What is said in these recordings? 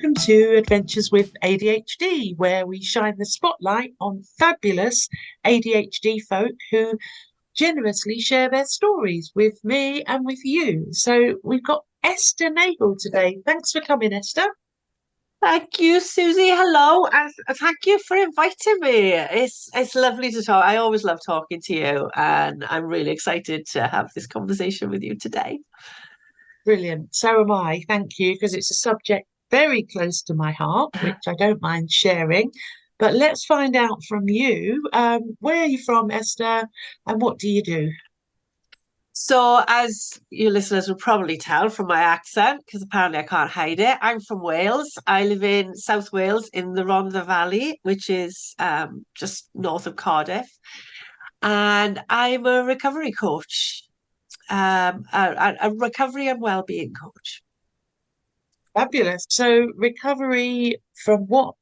welcome to Adventures with ADHD, where we shine the spotlight on fabulous ADHD folk who generously share their stories with me and with you. So we've got Esther Nagle today. Thanks for coming, Esther. Thank you, Susie. Hello, and thank you for inviting me. It's lovely to talk. I always love talking to you, and I'm really excited to have this conversation with you today. Brilliant. So am I. Thank you, because it's a subject very close to my heart, which I don't mind sharing. But let's find out from you. Where are you from, Esther, and what do you do? So, as your listeners will probably tell from my accent, because apparently I can't hide it, I'm from Wales. I live in South Wales in the Rhondda Valley, which is just north of Cardiff, and I'm a recovery coach, a recovery and well-being coach. Fabulous. So recovery from what?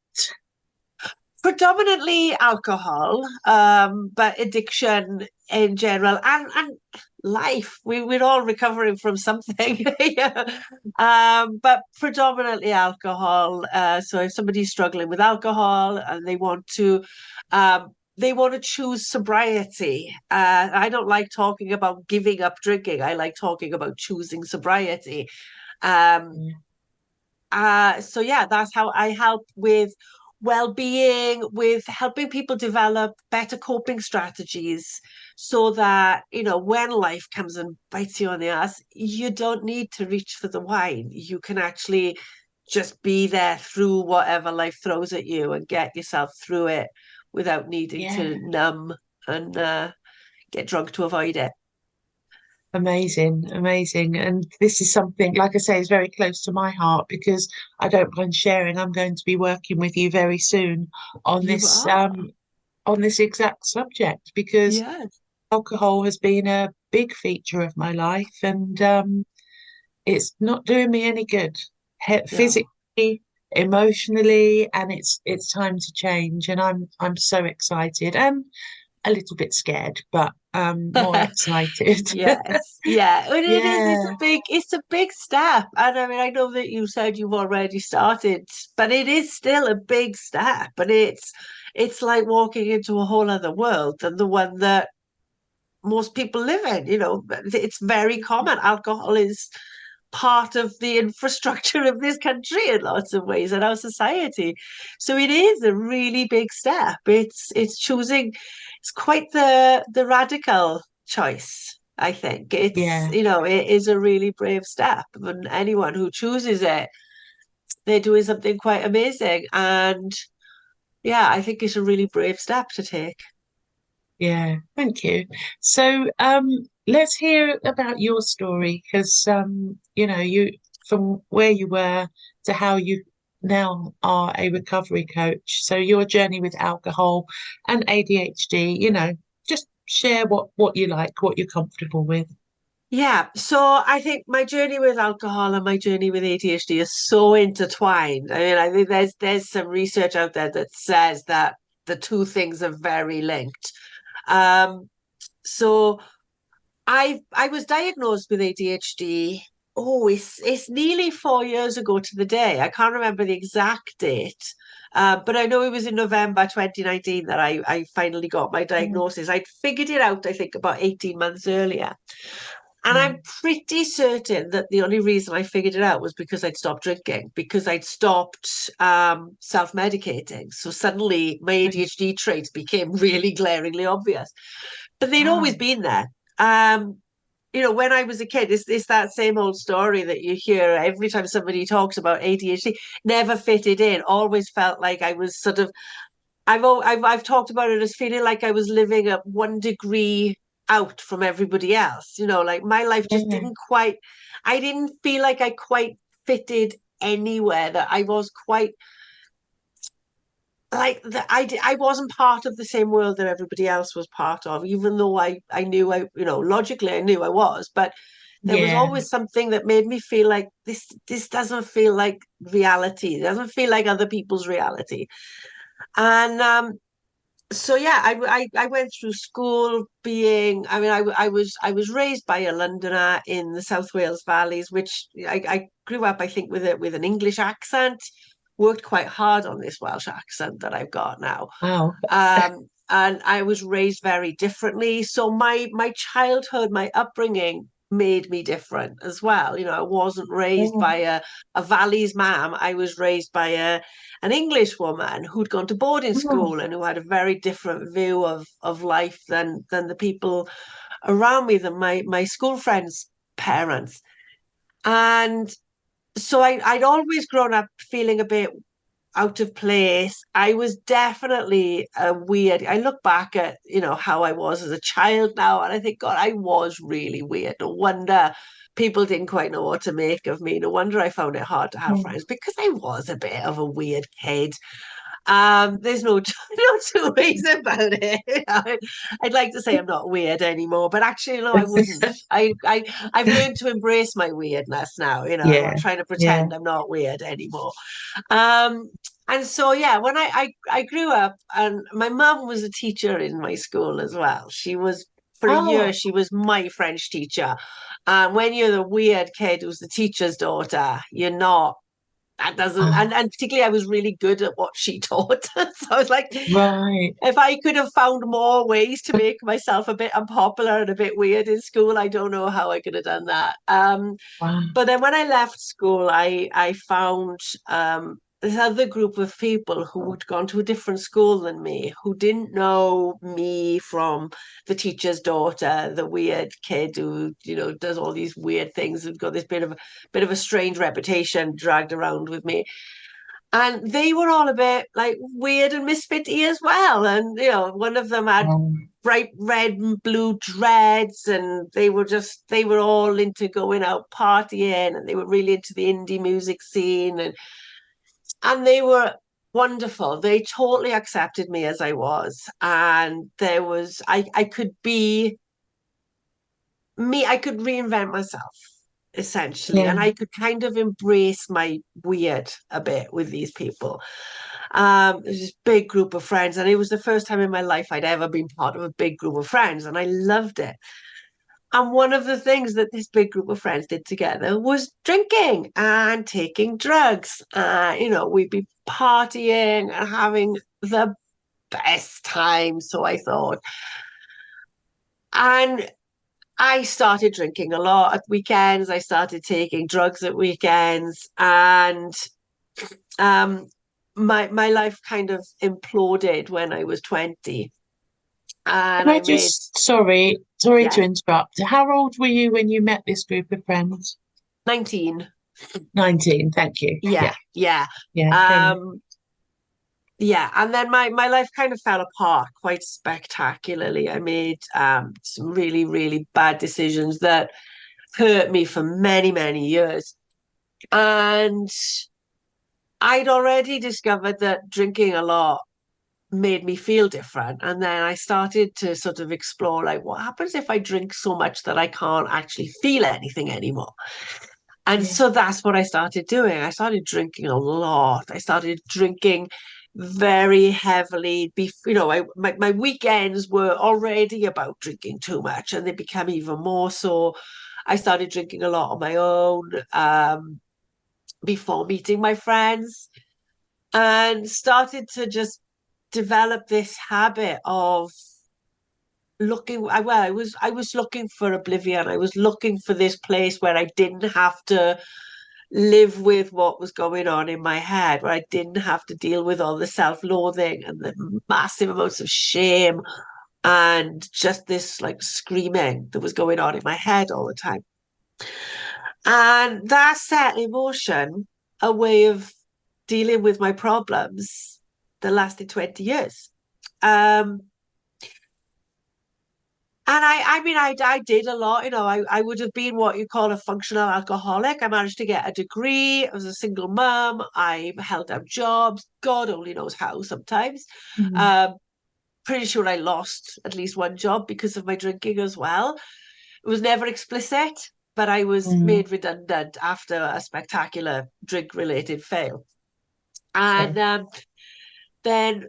Predominantly alcohol, but addiction in general and life. We're all recovering from something. Yeah. But predominantly alcohol. So if somebody's struggling with alcohol and they want to choose sobriety. I don't like talking about giving up drinking. I like talking about choosing sobriety. Um, Mm. so yeah, that's how I help with well-being, with helping people develop better coping strategies so that, when life comes and bites you on the ass, you don't need to reach for the wine. You can actually just be there through whatever life throws at you and get yourself through it without needing Yeah, to numb and get drunk to avoid it. amazing, amazing. And this is something, like I say, is very close to my heart because I don't mind sharing. I'm going to be working with you very soon on You this are. on this exact subject because Yes. alcohol has been a big feature of my life and it's not doing me any good No. physically, emotionally, and it's time to change. And I'm so excited and a little bit scared, but more excited. Yes, yeah, and it is. Yeah, It's a big step. And I mean, I know that you said you've already started, but it is still a big step. And it's like walking into a whole other world than the one that most people live in. It's very common. Alcohol is part of the infrastructure of this country in lots of ways and our society. So it is a really big step. It's choosing, it's quite the radical choice, I think. yeah, It is a really brave step. And anyone who chooses it, they're doing something quite amazing. And yeah, I think it's a really brave step to take. yeah. Thank you. So, let's hear about your story because, you from where you were to how you now are a recovery coach. So your journey with alcohol and ADHD, just share what you like, what you're comfortable with. Yeah, so I think my journey with alcohol and my journey with ADHD is so intertwined. I mean, I think there's some research out there that says that the two things are very linked. Um, so I was diagnosed with ADHD. Oh, it's nearly 4 years ago to the day. I can't remember the exact date. But I know it was in November 2019 that I finally got my Mm, diagnosis. I'd figured it out, I think, about 18 months earlier. And I'm mm, pretty certain that the only reason I figured it out was because I'd stopped drinking, because I'd stopped self-medicating. So suddenly my mm. ADHD traits became really glaringly obvious. But they'd always Ah, been there. Um, when I was a kid, it's that same old story that you hear every time somebody talks about ADHD. Never fitted in. Always felt like I was sort of. I've talked about it as feeling like I was living at 1 degree out from everybody else. Like my life just yeah, didn't quite. I didn't feel like I quite fitted anywhere. That I was quite like that. I wasn't part of the same world that everybody else was part of, even though I knew logically I knew I was, but there was yeah, always something that made me feel like this doesn't feel like reality. It doesn't feel like other people's reality. And So yeah, I went through school being, I mean, I was raised by a Londoner in the South Wales valleys, which I grew up, I think, with an English accent, worked quite hard on this Welsh accent that I've got now. Wow. And I was raised very differently. So my childhood, my upbringing made me different as well. You know, I wasn't raised Oh, by a Valleys mam. I was raised by an English woman who'd gone to boarding oh, school and who had a very different view of life than the people around me, than my school friends' parents. And so I'd always grown up feeling a bit out of place. I was definitely a weird. I look back at, how I was as a child now, and I think, God, I was really weird. No wonder people didn't quite know what to make of me. No wonder I found it hard to have oh. friends, because I was a bit of a weird kid. There's no no two ways about it. I'd like to say I'm not weird anymore, but actually, no, I wouldn't. I've learned to embrace my weirdness now. I'm Yeah, not trying to yeah. pretend I'm not weird anymore. Um, and so, yeah, when I grew up, and my mum was a teacher in my school as well. She was, for a year, Oh, she was my French teacher. And when you're the weird kid who's the teacher's daughter, you're not. That doesn't, oh, and particularly I was really good at what she taught. So I was like, right. if I could have found more ways to make myself a bit unpopular and a bit weird in school, I don't know how I could have done that. Wow. But then when I left school, I found this other group of people who had gone to a different school than me, who didn't know me from the teacher's daughter, the weird kid who, does all these weird things and got this bit of a strange reputation dragged around with me. And they were all a bit like weird and misfity as well. And one of them had Um, bright red and blue dreads, and they were all into going out partying, and they were really into the indie music scene, and they were wonderful. They totally accepted me as I was, and I could be me. I could reinvent myself, essentially, yeah, and I could kind of embrace my weird a bit with these people. There's this big group of friends, and it was the first time in my life I'd ever been part of a big group of friends, and I loved it. And one of the things that this big group of friends did together was drinking and taking drugs. We'd be partying and having the best time, so I thought. And I started drinking a lot at weekends. I started taking drugs at weekends, and um, my life kind of imploded when I was 20. And can I I made, just, sorry to yeah, interrupt. How old were you when you met this group of friends? 19. 19, thank you. Yeah, Yeah, yeah. yeah, carry on. Um, yeah, and then my life kind of fell apart quite spectacularly. I made some really, really bad decisions that hurt me for many, many years. And I'd already discovered that drinking a lot made me feel different. And then I started to sort of explore, like, what happens if I drink so much that I can't actually feel anything anymore? And Yeah, so that's what I started doing. I started drinking a lot. I started drinking very heavily. My weekends were already about drinking too much, and they became even more so. I started drinking a lot on my own, before meeting my friends, and started to just develop this habit of I was looking for oblivion. I was looking for this place where I didn't have to live with what was going on in my head, where I didn't have to deal with all the self-loathing and the massive amounts of shame and just this like screaming that was going on in my head all the time. And that set in motion a way of dealing with my problems that lasted 20 years. Um, And I mean, I did a lot. I would have been what you call a functional alcoholic. I managed to get a degree. I was a single mum. I held down jobs. God only knows how sometimes. mm, Um, Pretty sure I lost at least one job because of my drinking as well. It was never explicit, but I was mm, made redundant after a spectacular drink related fail. okay. And then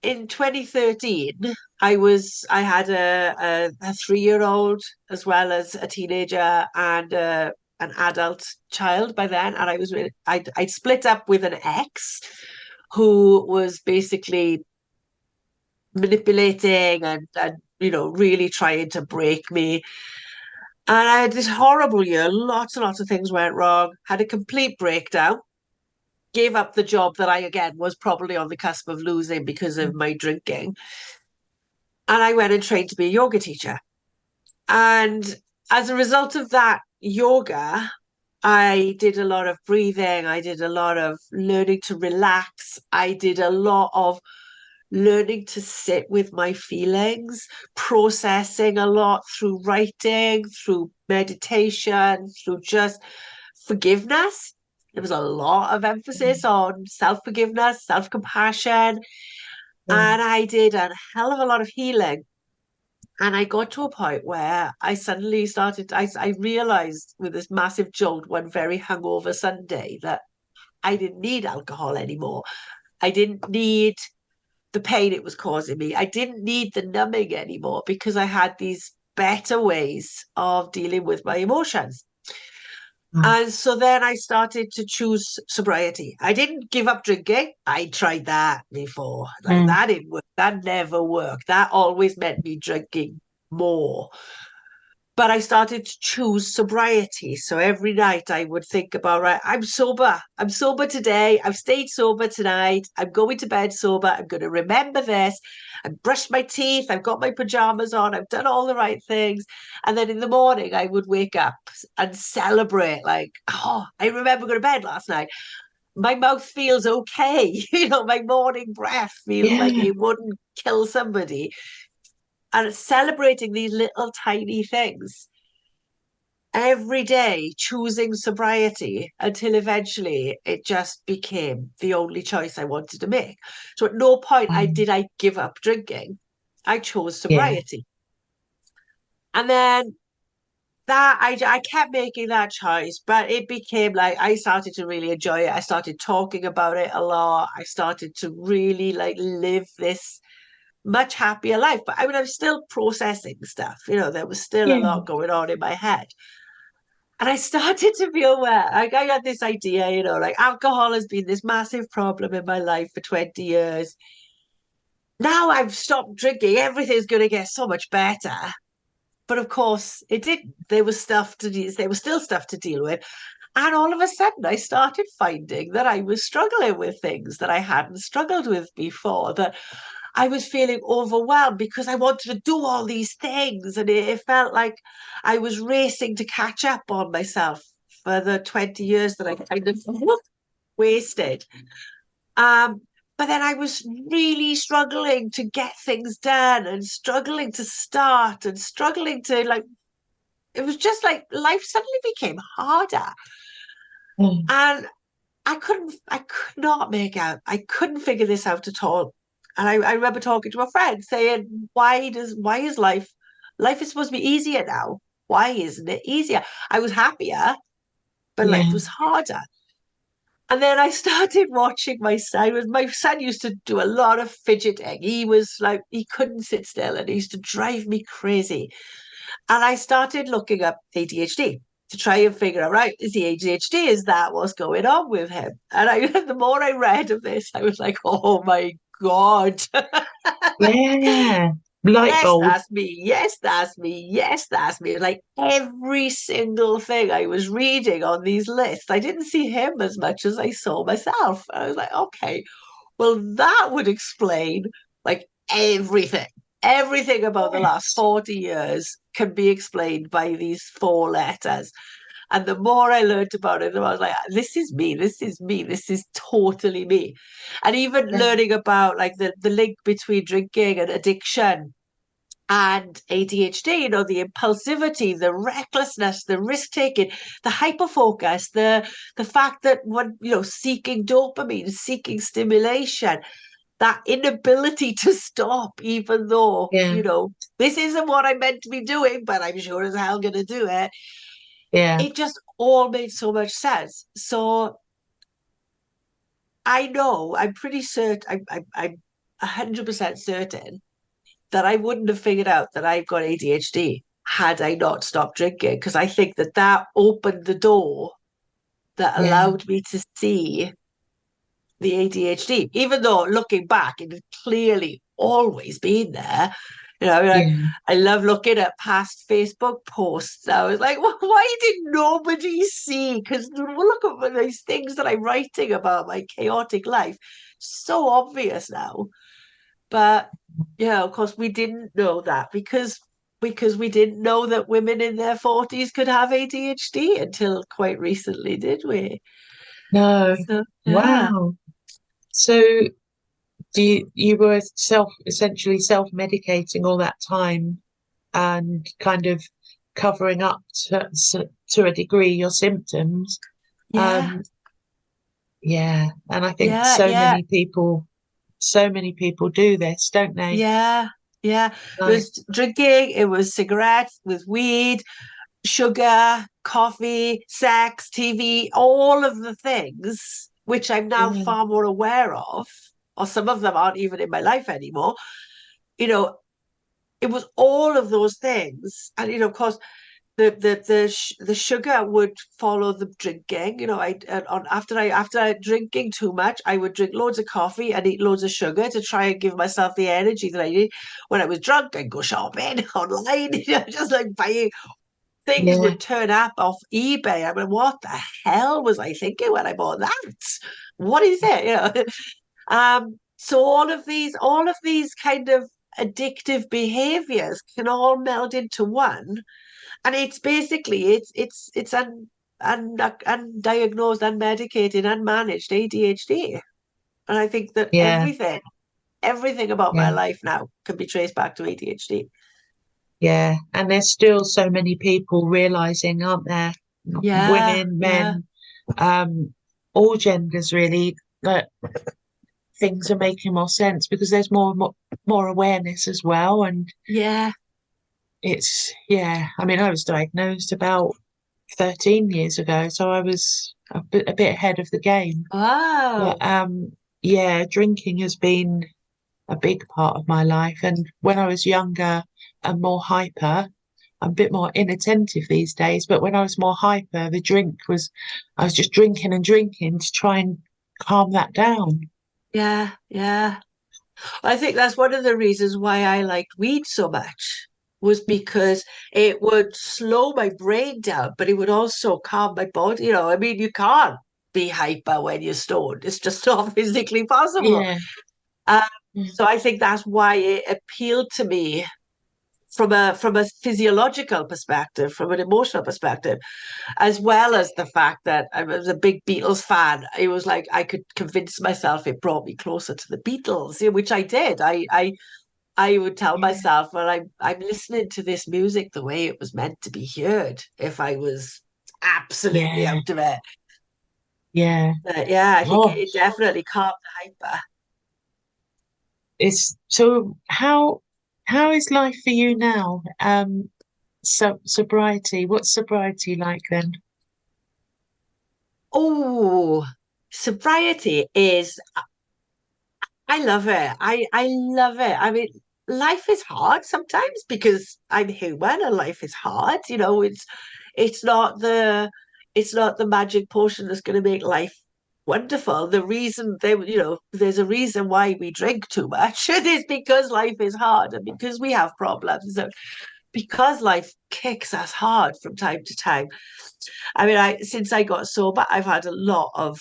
in 2013, I had a 3-year-old as well as a teenager and an adult child by then, and I'd split up with an ex who was basically manipulating and really trying to break me. And I had this horrible year. Lots and lots of things went wrong. Had a complete breakdown. Gave up the job that I, again, was probably on the cusp of losing because of my drinking. And I went and trained to be a yoga teacher. And as a result of that yoga, I did a lot of breathing. I did a lot of learning to relax. I did a lot of learning to sit with my feelings, processing a lot through writing, through meditation, through just forgiveness. There was a lot of emphasis on self forgiveness, self compassion, Yeah. and I did a hell of a lot of healing. And I got to a point where I suddenly I realized with this massive jolt one very hungover Sunday that I didn't need alcohol anymore. I didn't need the pain it was causing me. I didn't need the numbing anymore because I had these better ways of dealing with my emotions. Mm. And so then I started to choose sobriety. I didn't give up drinking. I tried that before. Like Mm. that didn't work. That never worked. That always meant me drinking more. But I started to choose sobriety. So every night I would think about, right, I'm sober. I'm sober today. I've stayed sober tonight. I'm going to bed sober. I'm going to remember this. I've brushed my teeth. I've got my pajamas on. I've done all the right things. And then in the morning, I would wake up and celebrate, like, oh, I remember going to bed last night. My mouth feels okay. My morning breath feels like Yeah. it wouldn't kill somebody. And celebrating these little tiny things every day, choosing sobriety until eventually it just became the only choice I wanted to make. So at no point Mm. did I give up drinking. I chose Yeah. sobriety. And then I kept making that choice, but it became like I started to really enjoy it. I started talking about it a lot. I started to really like live this much happier life. But I mean, I'm still processing stuff. There was still a Yeah. lot going on in my head. And I started to be aware. Like I had this idea, like alcohol has been this massive problem in my life for 20 years. Now I've stopped drinking, everything's going to get so much better. But of course, it didn't. There was still stuff to deal with. And all of a sudden, I started finding that I was struggling with things that I hadn't struggled with before, that I was feeling overwhelmed because I wanted to do all these things. And it felt like I was racing to catch up on myself for the 20 years that I kind of wasted. Um, but then I was really struggling to get things done and struggling to start and struggling to like, it was just like life suddenly became harder. Mm. And I could not make out, I couldn't figure this out at all. And I remember talking to a friend saying, why is life is supposed to be easier now? Why isn't it easier? I was happier, but life Yeah. was harder. And then I started watching my son used to do a lot of fidgeting. He was like, he couldn't sit still and he used to drive me crazy. And I started looking up ADHD to try and figure out, right, is he ADHD? Is that what's going on with him? And the more I read of this, I was like, oh my God. Like, Yeah. Light yes, bulb. that's me. Yes, that's me. Yes, that's me. Like every single thing I was reading on these lists, I didn't see him as much as I saw myself. I was like, okay, well, that would explain like everything. Everything about the last Yes. 40 years can be explained by these four letters. And the more I learned about it, the more I was like, this is me, this is me, this is totally me. And even Yeah. learning about like the link between drinking and addiction and ADHD, the impulsivity, the recklessness, the risk taking, the hyperfocus, the fact that when seeking dopamine, seeking stimulation, that inability to stop, even though Yeah. this isn't what I meant to be doing, but I'm sure as hell gonna do it. Yeah. It just all made so much sense. So I know I'm pretty certain 100% certain that I wouldn't have figured out that I've got ADHD had I not stopped drinking, because I think that that opened the door that Yeah. allowed me to see the ADHD, even though looking back, it had clearly always been there. I mean, Yeah. I love looking at past Facebook posts. I was like, well, why did nobody see? Because look at these things that I'm writing about my chaotic life. So obvious now. But yeah, of course, we didn't know that because we didn't know that women in their 40s could have ADHD until quite recently, did we? No. So yeah. Wow. So you were essentially self-medicating all that time and kind of covering up to a degree your symptoms. Yeah. Um, yeah, and I think Yeah, yeah, so many people do this, don't they? yeah, yeah. It Like, was drinking, it was cigarettes, it was weed, sugar, coffee, sex, TV, all of the things which I'm now yeah, far more aware of, or some of them aren't even in my life anymore. You know, it was all of those things. And, of course, the sugar would follow the drinking. After drinking too much, I would drink loads of coffee and eat loads of sugar to try and give myself the energy that I need. When I was drunk, I'd go shopping online, just like buying things yeah, would turn up off eBay. I mean, what the hell was I thinking when I bought that? What is it? So all of these kind of addictive behaviors can all meld into one, and it's basically undiagnosed, unmedicated, unmanaged ADHD. And I think that yeah, everything about my yeah, life now can be traced back to ADHD. yeah. And there's still so many people realizing, aren't there? Yeah, Women, yeah, men, um, all genders really, that things are making more sense because there's more awareness as well. And yeah. yeah, I mean, I was diagnosed about 13 years ago, so I was a bit ahead of the game. But Wow. yeah, drinking has been a big part of my life. And when I was younger and more hyper, I'm a bit more inattentive these days. But when I was more hyper, I was just drinking and drinking to try and calm that down. Yeah, yeah. I think that's one of the reasons why I liked weed so much, was because it would slow my brain down, but it would also calm my body. I mean, you can't be hyper when you're stoned. It's just not physically possible. Yeah, Um, yeah, so I think that's why it appealed to me from a physiological perspective, from an emotional perspective, as well as the fact that I was a big Beatles fan. It was like I could convince myself it brought me closer to the Beatles, which I did. I would tell yeah, myself, well, I'm listening to this music the way it was meant to be heard if I was absolutely yeah, out of it. yeah. But yeah, I think Oh, it definitely calmed the hyper. it's so how is life for you now? Sobriety. What's sobriety like then? Oh, sobriety is, I love it. I love it. I mean, life is hard sometimes because I'm human and life is hard. It's not the it's not the magic potion that's going to make life wonderful. There's a reason why we drink too much. It is because life is hard and because we have problems. So because life kicks us hard from time to time. I mean, I since I got sober, I've had a lot of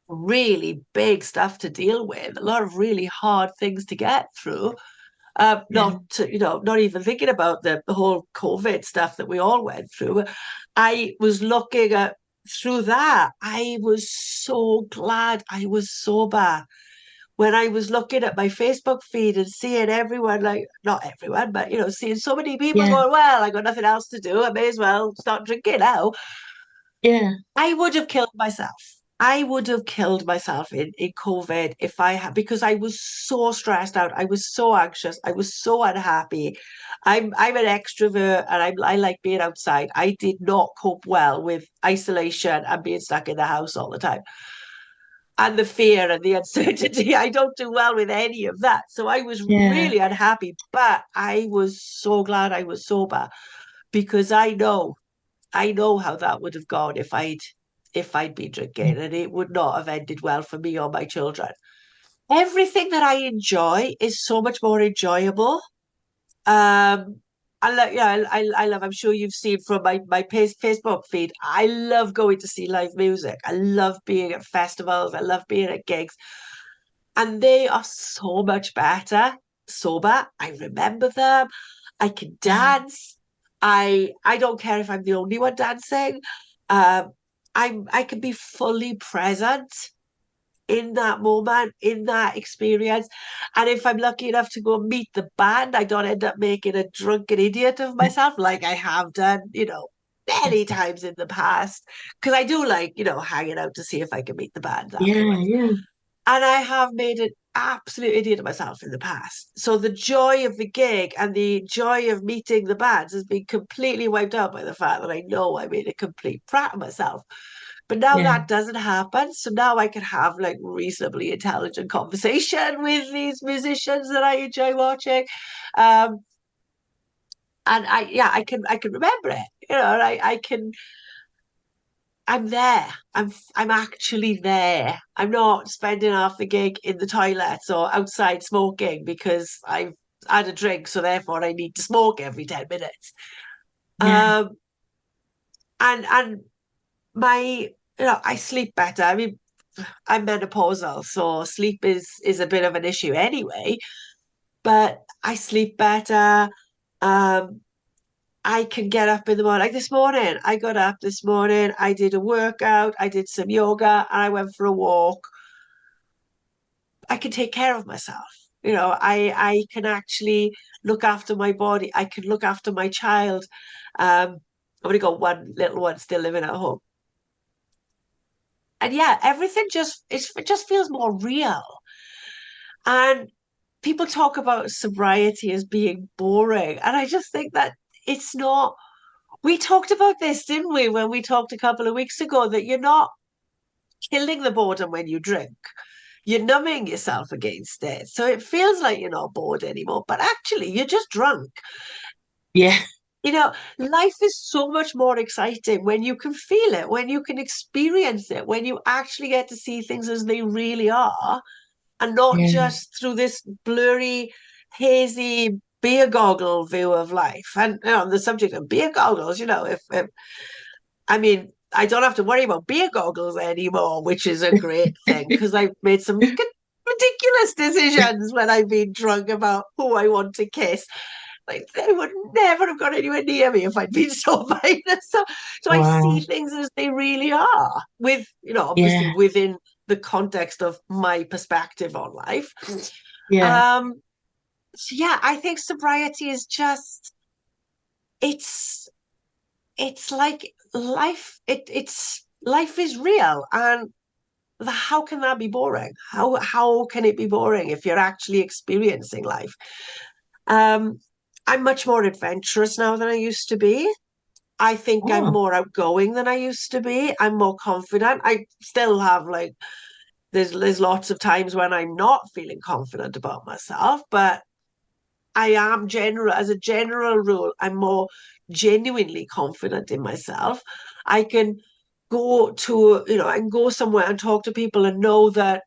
really big stuff to deal with, a lot of really hard things to get through. Yeah, Not even thinking about the whole COVID stuff that we all went through. I was looking at through that. I was so glad I was sober. When I was looking at my Facebook feed and seeing everyone, like, not everyone, but seeing so many people yeah, going, well, I got nothing else to do. I may as well start drinking now. yeah, I would have killed myself. I would have killed myself in COVID if I had, because I was so stressed out. I was so anxious. I was so unhappy. I'm an extrovert and I like being outside. I did not cope well with isolation and being stuck in the house all the time. and the fear and the uncertainty. I don't do well with any of that. So I was Yeah. really unhappy, but I was so glad I was sober because I know how that would have gone if I'd been drinking, and it would not have ended well for me or my children. Everything that I enjoy is so much more enjoyable. I like, yeah, I love. I'm sure you've seen from my Facebook feed. I love going to see live music. I love being at festivals. I love being at gigs, and they are so much better sober. I remember them. I can Yeah. dance. I don't care if I'm the only one dancing. Um, I can be fully present in that moment, in that experience. And if I'm lucky enough to go meet the band, I don't end up making a drunken idiot of myself like I have done, many times in the past. Because I do like, hanging out to see if I can meet the band Yeah. afterwards. Yeah. And I have made an absolute idiot of myself in the past. So the joy of the gig and the joy of meeting the bands has been completely wiped out by the fact that I know I made a complete prat of myself. But now Yeah. that doesn't happen. So now I can have like reasonably intelligent conversation with these musicians that I enjoy watching. Um, and I can remember it, and I'm there. I'm actually there. I'm not spending half the gig in the toilets or outside smoking because I've had a drink, so therefore I need to smoke every 10 minutes. Yeah. Um, and I sleep better. I mean, I'm menopausal, so sleep is a bit of an issue anyway. But I sleep better. Um, I can get up in the morning. Like this morning, I got up this morning. I did a workout. I did some yoga, and I went for a walk. I can take care of myself. I can actually look after my body. I can look after my child. I've only got one little one still living at home, and yeah, everything it just feels more real. And people talk about sobriety as being boring. And I just think that it's not. We talked about this, didn't we, when we talked a couple of weeks ago, that you're not killing the boredom when you drink. You're numbing yourself against it. So it feels like you're not bored anymore, but actually, you're just drunk. Yeah. Life is so much more exciting when you can feel it, when you can experience it, when you actually get to see things as they really are and not Yeah. just through this blurry, hazy beer goggle view of life. And on the subject of beer goggles, if I mean, I don't have to worry about beer goggles anymore, which is a great thing because I've made some ridiculous decisions when I've been drunk about who I want to kiss. Like they would never have got anywhere near me if I'd been sober. So I see Wow. things as they really are, with obviously Yeah. within the context of my perspective on life. Yeah. Um, so yeah, I think sobriety is just it's it's like life. It's life is real, and how can that be boring? How can it be boring if you're actually experiencing life? Um, I'm much more adventurous now than I used to be. I think I'm Oh, more outgoing than I used to be. I'm more confident. I still have like there's lots of times when I'm not feeling confident about myself, but I am general as a general rule, I'm more genuinely confident in myself. I can I can go somewhere and talk to people and know that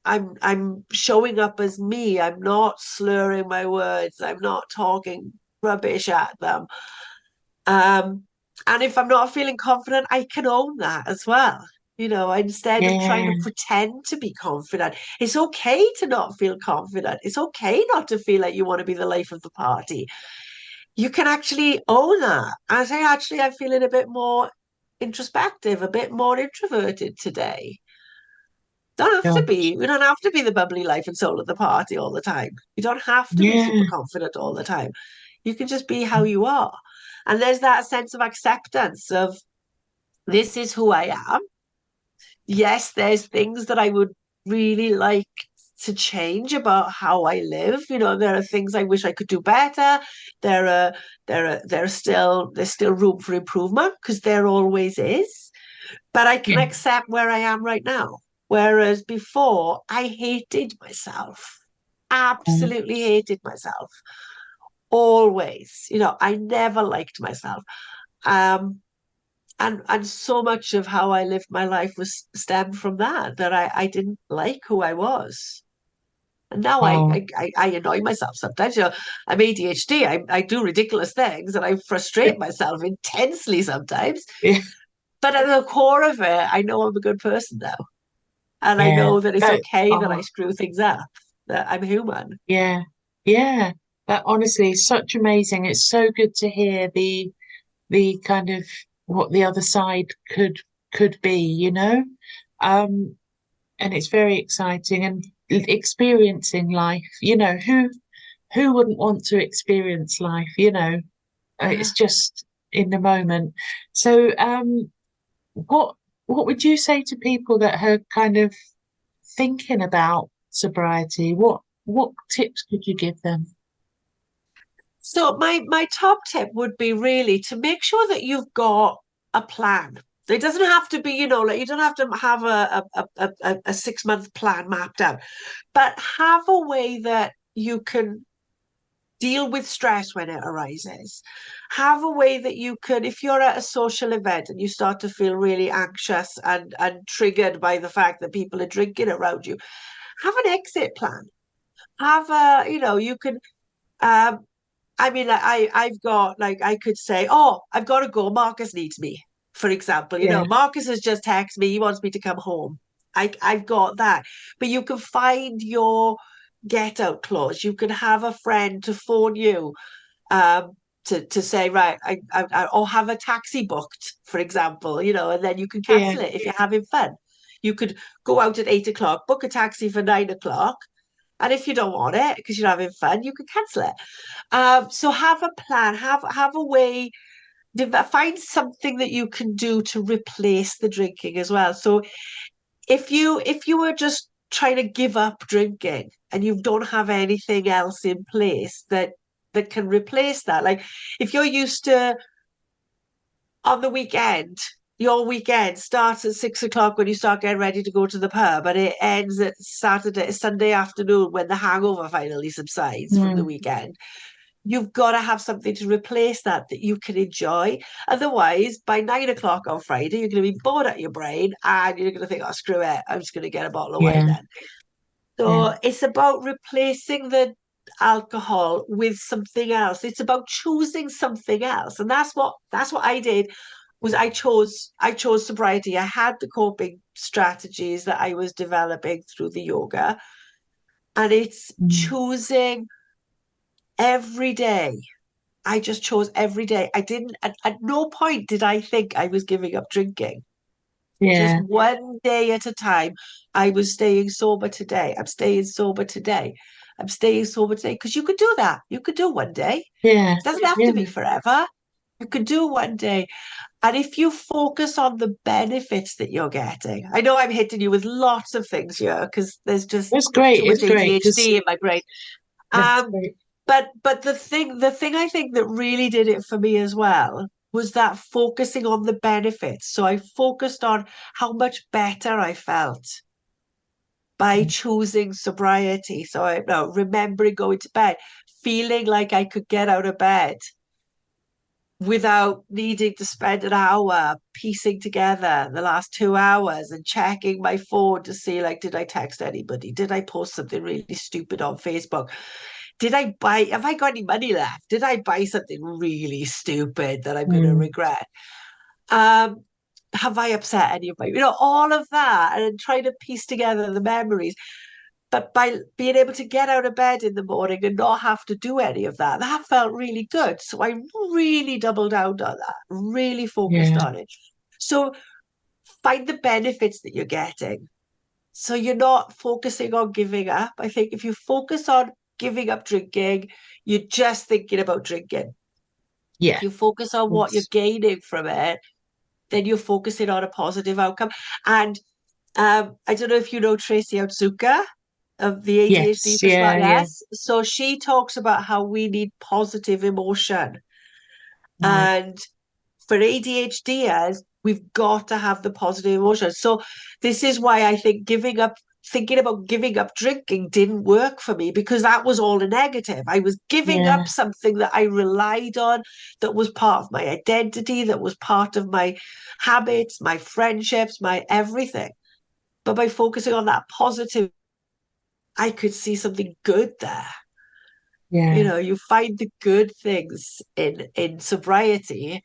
I'm showing up as me. I'm not slurring my words. I'm not talking rubbish at them. Um, and if I'm not feeling confident, I can own that as well. Instead of trying to yeah. pretend to be confident, it's okay to not feel confident. It's okay not to feel like you want to be the life of the party. You can actually own that. And say, actually, I'm feeling a bit more introspective, a bit more introverted today. Don't have to be. Gosh. We don't have to be the bubbly life and soul of the party all the time. You don't have to be super Yeah. confident all the time. You can just be how you are. And there's that sense of acceptance of this is who I am. Yes, there's things that I would really like to change about how I live. There are things I wish I could do better. There are there's still room for improvement because there always is. But I can Yeah. accept where I am right now. Whereas before, I hated myself, Mm. absolutely hated myself, always. I never liked myself. Um, and so much of how I lived my life was stemmed from that I didn't like who I was. And now Oh, I annoy myself sometimes. I'm ADHD. I do ridiculous things and I frustrate myself intensely sometimes. yeah, But at the core of it, I know I'm a good person now. And I yeah. know that it's No, okay that I oh, screw things up, that I'm human. yeah, yeah. That honestly is such amazing. It's so good to hear the kind of what the other side could be, you know? Um, and it's very exciting and experiencing life, who wouldn't want to experience life, it's Yeah. just in the moment. So, what what would you say to people that are kind of thinking about sobriety? What tips could you give them? So my top tip would be really to make sure that you've got a plan. It doesn't have to be, like you don't have to have a 6 month plan mapped out, but have a way that you can deal with stress when it arises. Have a way that you can, if you're at a social event and you start to feel really anxious and triggered by the fact that people are drinking around you, have an exit plan. Have a, you can um I mean, like, I've got like I could say, oh, I've got to go. Marcus needs me, for example. Yeah, Marcus has just texted me. He wants me to come home. I've got that. But you can find your get out clause. You can have a friend to phone you, um, to say, right, or have a taxi booked, for example. And then you can yeah, cancel it if you're having fun. You could go out at 8 o'clock, book a taxi for 9 o'clock, and if you don't want it because you're having fun, you can cancel it. So have a plan, have a way, find something that you can do to replace the drinking as well. So if you were just trying to give up drinking and you don't have anything else in place that can replace that, like if you're used to on the weekend. Your weekend starts at 6 o'clock when you start getting ready to go to the pub, and it ends at Sunday afternoon when the hangover finally subsides from the mm, weekend. You've got to have something to replace that you can enjoy. Otherwise, by 9 o'clock on Friday, you're going to be bored out of your brain and you're going to think, oh, screw it, I'm just going to get a bottle of wine yeah, then. yeah. So it's about replacing the alcohol with something else. It's about choosing something else. And that's what I did was I chose sobriety. I had the coping strategies that I was developing through the yoga. And it's Mm, choosing every day. I just chose every day. I didn't, at no point did I think I was giving up drinking. Just yeah, one day at a time. I was staying sober today. I'm staying sober today. I'm staying sober today. Because you could do that. You could do one day. yeah, It doesn't have to be yeah. forever. You could do one day. And if you focus on the benefits that you're getting, I know I'm hitting you with lots of things here because there's just It's great. too much It's great because ADHD in my brain. it's Um, great. but the thing I think that really did it for me as well was that focusing on the benefits. So I focused on how much better I felt by choosing sobriety. So I no remembering going to bed, feeling like I could get out of bed without needing to spend an hour piecing together the last 2 hours and checking my phone to see, like, did I text anybody? Did I post something really stupid on Facebook? Have I got any money left? Did I buy something really stupid that I'm going to Mm, regret? Um, have I upset anybody? All of that and trying to piece together the memories. But by being able to get out of bed in the morning and not have to do any of that, that felt really good. So I really doubled down on that, really focused yeah, on it. So find the benefits that you're getting. So you're not focusing on giving up. I think if you focus on giving up drinking, you're just thinking about drinking. yeah. If you focus on what you're Yes, gaining from it, then you're focusing on a positive outcome. And I don't know if you know Tracy Otsuka of the ADHD yes, for Smart. yeah, yeah. Yes. So she talks about how we need positive emotion. Right. And for ADHDers, We've got to have the positive emotions. So this is why I think thinking about giving up drinking didn't work for me, because that was all a negative. I was giving Yeah. up something that I relied on, that was part of my identity, that was part of my habits, my friendships, my everything. But by focusing on that positive, I could see something good there. You Yeah. know, you find the good things in sobriety,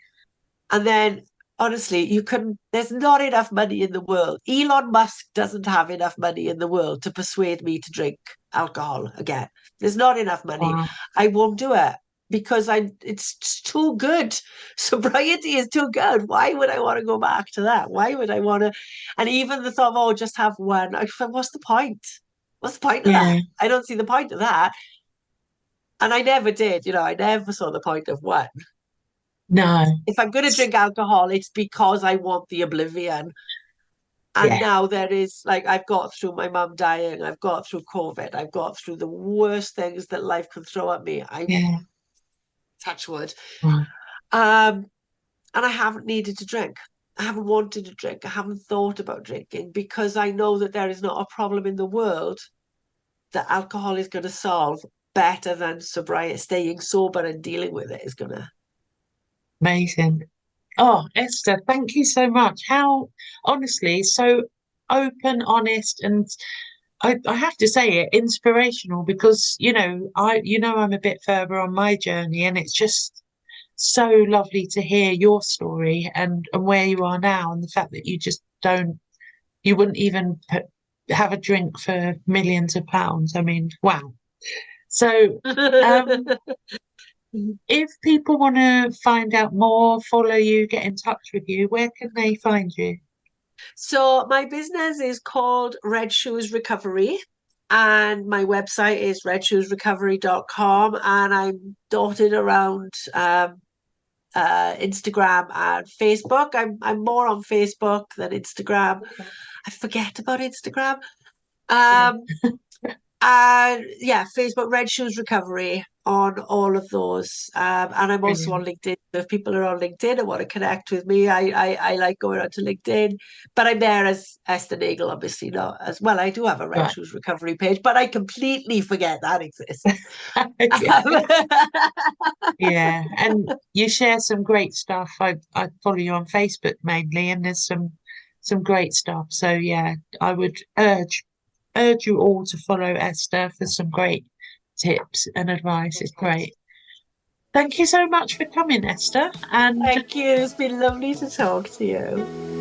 and then honestly, you couldn't, there's not enough money in the world. Elon Musk doesn't have enough money in the world to persuade me to drink alcohol again. There's not enough money. Wow. I won't do it because it's too good. Sobriety is too good. Why would I want to go back to that? Why would I want to? And even the thought of, oh, just have one. I thought, what's the point? What's the point of that? Yeah. I don't see the point of that. And I never did, I never saw the point of one. No. If I'm going to drink alcohol, it's because I want the oblivion. And Yeah. now there is, like, I've got through my mum dying, I've got through COVID, I've got through the worst things that life can throw at me. I Yeah. touch wood. Wow. Um, and I haven't needed to drink. I haven't wanted to drink. I haven't thought about drinking because I know that there is not a problem in the world that alcohol is going to solve better than sobriety. Staying sober and dealing with it is going to. Amazing. Oh, Esther, thank you so much. How, honestly, so open, honest, and I have to say it, inspirational because, I'm a bit further on my journey and it's just so lovely to hear your story and where you are now and the fact that you just you wouldn't even have a drink for millions of pounds. I mean, wow. So, um, if people want to find out more, follow you, get in touch with you, where can they find you? So my business is called Red Shoes Recovery, and my website is redshoesrecovery.com, and I'm dotted around Instagram and Facebook. I'm more on Facebook than Instagram. Okay. I forget about Instagram. Yeah, Um, and yeah, Facebook, Red Shoes Recovery on all of those. And I'm also on brilliant. LinkedIn. So if people are on LinkedIn and want to connect with me, I like going onto LinkedIn. But I'm there as Esther Nagle, obviously not as well. I do have a Red Right. Shoes Recovery page, but I completely forget that exists. Okay. Yeah, and you share some great stuff. I follow you on Facebook mainly, and there's some great stuff. So yeah, I would urge you all to follow Esther for some great tips and advice. It's great. Thank you so much for coming, Esther. And Thank you. It's been lovely to talk to you.